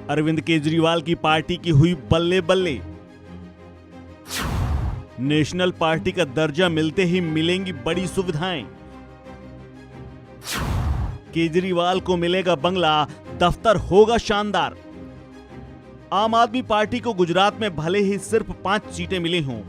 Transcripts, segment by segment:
अरविंद केजरीवाल की पार्टी की हुई बल्ले बल्ले। नेशनल पार्टी का दर्जा मिलते ही मिलेंगी बड़ी सुविधाएं। केजरीवाल को मिलेगा बंगला, दफ्तर होगा शानदार। आम आदमी पार्टी को गुजरात में भले ही सिर्फ 5 सीटें मिली हों,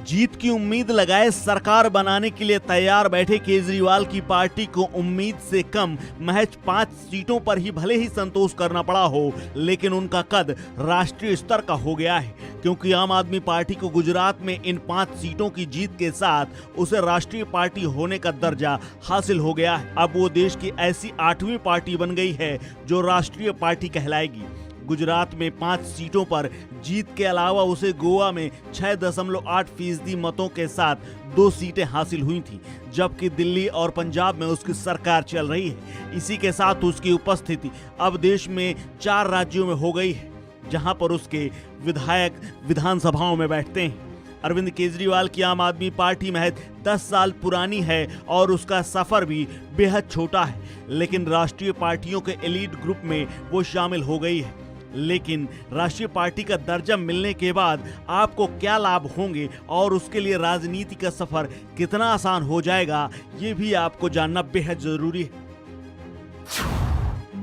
जीत की उम्मीद लगाए सरकार बनाने के लिए तैयार बैठे केजरीवाल की पार्टी को उम्मीद से कम महज 5 सीटों पर ही भले ही संतोष करना पड़ा हो, लेकिन उनका कद राष्ट्रीय स्तर का हो गया है, क्योंकि आम आदमी पार्टी को गुजरात में इन 5 सीटों की जीत के साथ उसे राष्ट्रीय पार्टी होने का दर्जा हासिल हो गया है। अब वो देश की ऐसी 8वीं पार्टी बन गई है जो राष्ट्रीय पार्टी कहलाएगी। गुजरात में 5 सीटों पर जीत के अलावा उसे गोवा में 6.8% मतों के साथ 2 सीटें हासिल हुई थीं, जबकि दिल्ली और पंजाब में उसकी सरकार चल रही है। इसी के साथ उसकी उपस्थिति अब देश में 4 राज्यों में हो गई है, जहां पर उसके विधायक विधानसभाओं में बैठते हैं। अरविंद केजरीवाल की आम आदमी पार्टी महज 10 साल पुरानी है और उसका सफर भी बेहद छोटा है, लेकिन राष्ट्रीय पार्टियों के एलीट ग्रुप में वो शामिल हो गई है। लेकिन राष्ट्रीय पार्टी का दर्जा मिलने के बाद आपको क्या लाभ होंगे और उसके लिए राजनीति का सफर कितना आसान हो जाएगा, ये भी आपको जानना बेहद जरूरी है।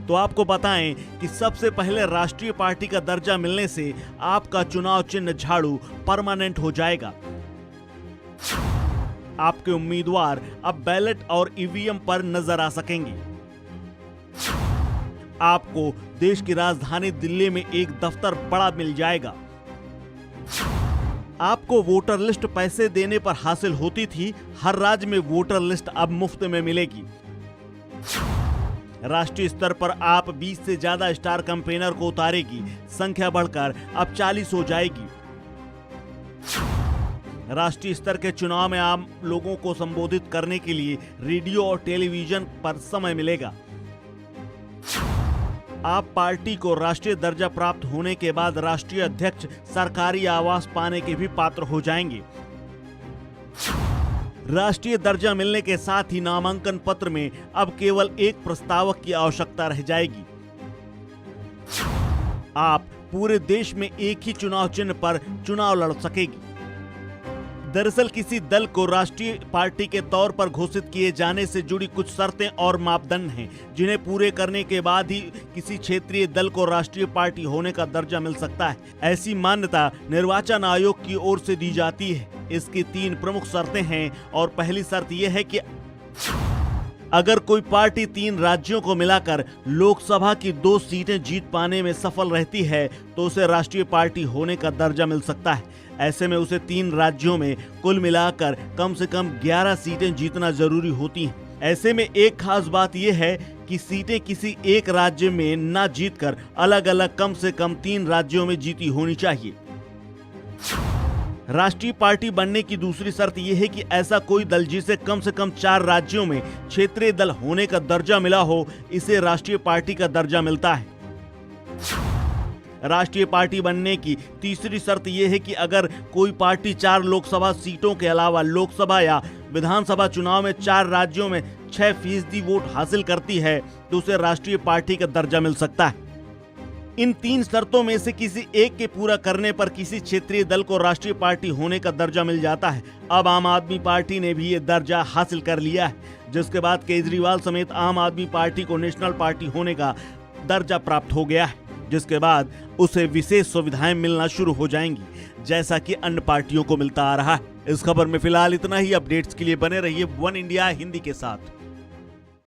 तो आपको बताएं कि सबसे पहले राष्ट्रीय पार्टी का दर्जा मिलने से आपका चुनाव चिन्ह झाड़ू परमानेंट हो जाएगा। आपके उम्मीदवार अब बैलेट और ईवीएम पर नजर आ सकेंगे। आपको देश की राजधानी दिल्ली में एक दफ्तर बड़ा मिल जाएगा। आपको वोटर लिस्ट पैसे देने पर हासिल होती थी, हर राज्य में वोटर लिस्ट अब मुफ्त में मिलेगी। राष्ट्रीय स्तर पर आप 20 से ज्यादा स्टार कैंपेनर को उतारेगी, संख्या बढ़कर अब 40 हो जाएगी। राष्ट्रीय स्तर के चुनाव में आम लोगों को संबोधित करने के लिए रेडियो और टेलीविजन पर समय मिलेगा। आप पार्टी को राष्ट्रीय दर्जा प्राप्त होने के बाद राष्ट्रीय अध्यक्ष, सरकारी आवास पाने के भी पात्र हो जाएंगे। राष्ट्रीय दर्जा मिलने के साथ ही नामांकन पत्र में अब केवल एक प्रस्तावक की आवश्यकता रह जाएगी। आप पूरे देश में एक ही चुनाव चिन्ह पर चुनाव लड़ सकेगी। दरअसल किसी दल को राष्ट्रीय पार्टी के तौर पर घोषित किए जाने से जुड़ी कुछ शर्तें और मापदंड हैं, जिन्हें पूरे करने के बाद ही किसी क्षेत्रीय दल को राष्ट्रीय पार्टी होने का दर्जा मिल सकता है। ऐसी मान्यता निर्वाचन आयोग की ओर से दी जाती है। इसकी 3 प्रमुख शर्तें हैं और पहली शर्त यह है कि अगर कोई पार्टी 3 राज्यों को मिलाकर लोकसभा की 2 सीटें जीत पाने में सफल रहती है तो उसे राष्ट्रीय पार्टी होने का दर्जा मिल सकता है। ऐसे में उसे 3 राज्यों में कुल मिलाकर कम से कम 11 सीटें जीतना जरूरी होती हैं। ऐसे में एक खास बात यह है कि सीटें किसी एक राज्य में न जीतकर अलग अलग कम से कम 3 राज्यों में जीती होनी चाहिए। राष्ट्रीय पार्टी बनने की दूसरी शर्त यह है कि ऐसा कोई दल जिसे कम से कम 4 राज्यों में क्षेत्रीय दल होने का दर्जा मिला हो, इसे राष्ट्रीय पार्टी का दर्जा मिलता है। राष्ट्रीय पार्टी बनने की तीसरी शर्त यह है कि अगर कोई पार्टी 4 लोकसभा सीटों के अलावा लोकसभा या विधानसभा चुनाव में 4 राज्यों में 6% वोट हासिल करती है तो उसे राष्ट्रीय पार्टी का दर्जा मिल सकता है। इन 3 शर्तों में से किसी एक के पूरा करने पर किसी क्षेत्रीय दल को राष्ट्रीय पार्टी होने का दर्जा मिल जाता है। अब आम आदमी पार्टी ने भी ये दर्जा हासिल कर लिया है, जिसके बाद केजरीवाल समेत आम आदमी पार्टी को नेशनल पार्टी होने का दर्जा प्राप्त हो गया है, जिसके बाद उसे विशेष सुविधाएं मिलना शुरू हो जाएंगी, जैसा कि अन्य पार्टियों को मिलता आ रहा है। इस खबर में फिलहाल इतना ही। अपडेट्स के लिए बने रहिए वन इंडिया हिंदी के साथ।